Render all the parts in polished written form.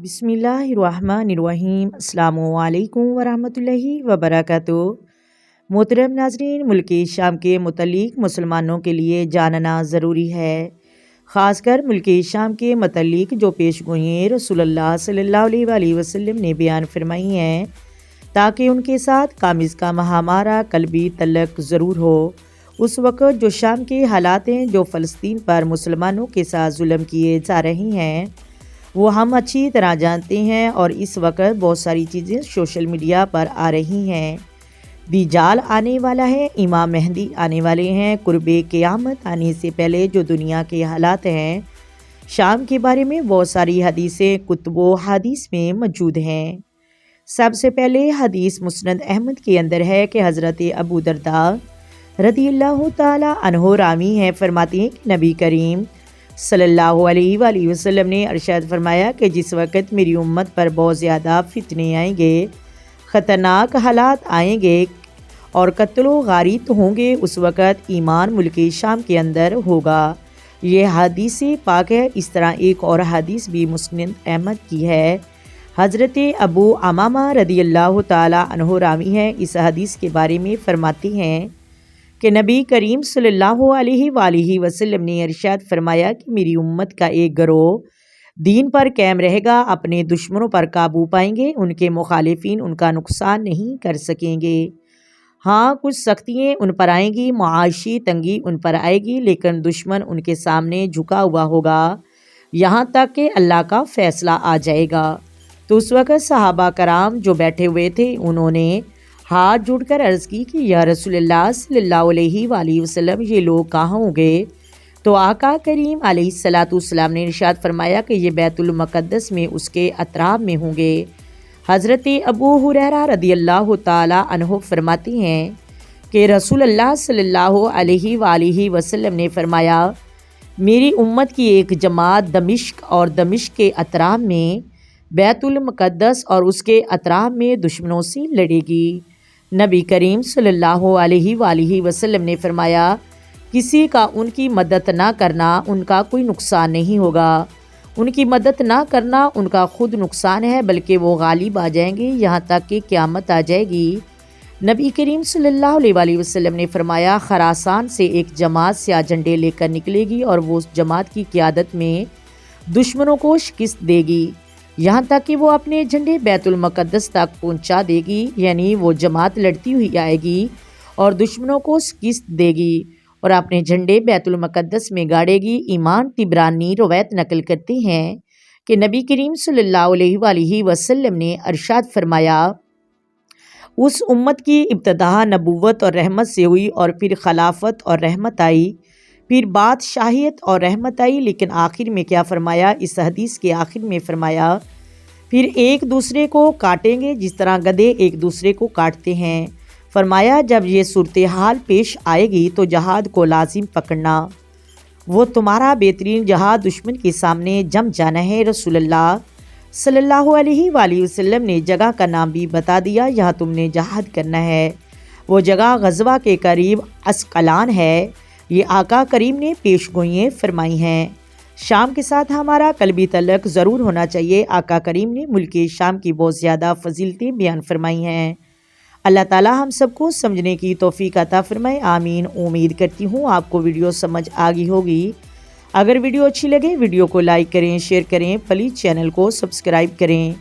بسم اللہ الرحمن الرحیم۔ السلام علیکم ورحمۃ اللہ وبرکاتہ۔ محترم ناظرین، ملک شام کے متعلق مسلمانوں کے لیے جاننا ضروری ہے، خاص کر ملک شام کے متعلق جو پیش گوئیں رسول اللہ صلی اللہ علیہ وآلہ وسلم نے بیان فرمائی ہیں، تاکہ ان کے ساتھ کم از کم ہمارا قلبی تعلق ضرور ہو۔ اس وقت جو شام کے حالات ہیں، جو فلسطین پر مسلمانوں کے ساتھ ظلم کیے جا رہے ہیں، وہ ہم اچھی طرح جانتے ہیں، اور اس وقت بہت ساری چیزیں سوشل میڈیا پر آ رہی ہیں۔ دجال آنے والا ہے، امام مہدی آنے والے ہیں، قرب قیامت آنے سے پہلے جو دنیا کے حالات ہیں، شام کے بارے میں بہت ساری حدیثیں کتب و حدیث میں موجود ہیں۔ سب سے پہلے حدیث مسند احمد کے اندر ہے کہ حضرت ابو درداء رضی اللہ تعالی عنہ راوی ہیں، فرماتے ہیں کہ نبی کریم صلی اللہ علیہ وآلہ وسلم نے ارشاد فرمایا کہ جس وقت میری امت پر بہت زیادہ فتنے آئیں گے، خطرناک حالات آئیں گے اور قتل و غارت ہوں گے، اس وقت ایمان ملک شام کے اندر ہوگا۔ یہ حدیث پاک ہے۔ اس طرح ایک اور حدیث بھی مسند احمد کی ہے، حضرت ابو امامہ رضی اللہ تعالی عنہ راوی ہیں، اس حدیث کے بارے میں فرماتے ہیں کہ نبی کریم صلی اللہ علیہ وآلہ وسلم نے ارشاد فرمایا کہ میری امت کا ایک گروہ دین پر قائم رہے گا، اپنے دشمنوں پر قابو پائیں گے، ان کے مخالفین ان کا نقصان نہیں کر سکیں گے۔ ہاں، کچھ سختیاں ان پر آئیں گی، معاشی تنگی ان پر آئے گی، لیکن دشمن ان کے سامنے جھکا ہوا ہوگا یہاں تک کہ اللہ کا فیصلہ آ جائے گا۔ تو اس وقت صحابہ کرام جو بیٹھے ہوئے تھے، انہوں نے ہاتھ جوڑ کر عرض کی کہ یا رسول اللہ صلی اللہ علیہ وآلہ وسلم، یہ لوگ کہاں ہوں گے؟ تو آقا کریم علیہ الصلاۃ والسلام نے ارشاد فرمایا کہ یہ بیت المقدس میں اس کے اطراف میں ہوں گے۔ حضرت ابو ہریرہ رضی اللہ تعالی عنہ فرماتے ہیں کہ رسول اللہ صلی اللہ علیہ وآلہ وسلم نے فرمایا، میری امت کی ایک جماعت دمشق اور دمشق کے اطراف میں، بیت المقدس اور اس کے اطراف میں دشمنوں سے لڑے گی۔ نبی کریم صلی اللہ علیہ وآلہ وسلم نے فرمایا، کسی کا ان کی مدد نہ کرنا ان کا کوئی نقصان نہیں ہوگا، ان کی مدد نہ کرنا ان کا خود نقصان ہے، بلکہ وہ غالب آ جائیں گے یہاں تک کہ قیامت آ جائے گی۔ نبی کریم صلی اللہ علیہ وآلہ وسلم نے فرمایا، خراسان سے ایک جماعت سیاہ جھنڈے لے کر نکلے گی اور وہ اس جماعت کی قیادت میں دشمنوں کو شکست دے گی، یہاں تک کہ وہ اپنے جھنڈے بیت المقدس تک پہنچا دے گی، یعنی وہ جماعت لڑتی ہوئی آئے گی اور دشمنوں کو شکست دے گی اور اپنے جھنڈے بیت المقدس میں گاڑے گی۔ امام طبرانی روایت نقل کرتے ہیں کہ نبی کریم صلی اللہ علیہ وآلہ وسلم نے ارشاد فرمایا، اس امت کی ابتدا نبوت اور رحمت سے ہوئی، اور پھر خلافت اور رحمت آئی، پھر بادشاہیت اور رحمت آئی، لیکن آخر میں کیا فرمایا؟ اس حدیث کے آخر میں فرمایا، پھر ایک دوسرے کو کاٹیں گے جس طرح گدھے ایک دوسرے کو کاٹتے ہیں۔ فرمایا، جب یہ صورتحال پیش آئے گی تو جہاد کو لازم پکڑنا، وہ تمہارا بہترین جہاد دشمن کے سامنے جم جانا ہے۔ رسول اللہ صلی اللہ علیہ وآلہ وسلم نے جگہ کا نام بھی بتا دیا، یہاں تم نے جہاد کرنا ہے۔ وہ جگہ غزوہ کے قریب عسقلان ہے۔ یہ آقا کریم نے پیش گوئیں فرمائی ہیں۔ شام کے ساتھ ہمارا قلبی تعلق ضرور ہونا چاہیے۔ آقا کریم نے ملک شام کی بہت زیادہ فضیلتیں بیان فرمائی ہیں۔ اللہ تعالی ہم سب کو سمجھنے کی توفیق عطا فرمائے، آمین۔ امید کرتی ہوں آپ کو ویڈیو سمجھ آ گئی ہوگی۔ اگر ویڈیو اچھی لگے، ویڈیو کو لائک کریں، شیئر کریں، پلیز چینل کو سبسکرائب کریں۔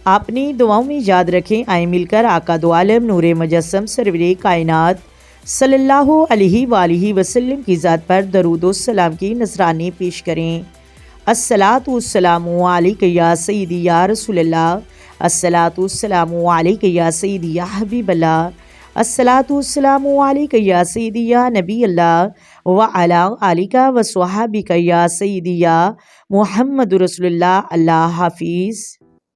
اپنی دعاؤں میں یاد رکھیں، آئیں مل کر آقا دو عالم نور مجسم سرور کائنات صلی اللہ علیہ وآلہ وسلم کی ذات پر درود و سلام کی نذرانے پیش کریں۔ الصلاۃ والسلام علیک یا سیدی یا رسول اللہ، الصلاۃ والسلام علیک یا سیدی یا حبیب اللہ، الصلاۃ والسلام علیک یا سیدی یا نبی اللہ وعلی آلک وصحابک یا سیدی یا محمد رسول اللہ۔ اللہ حافظ۔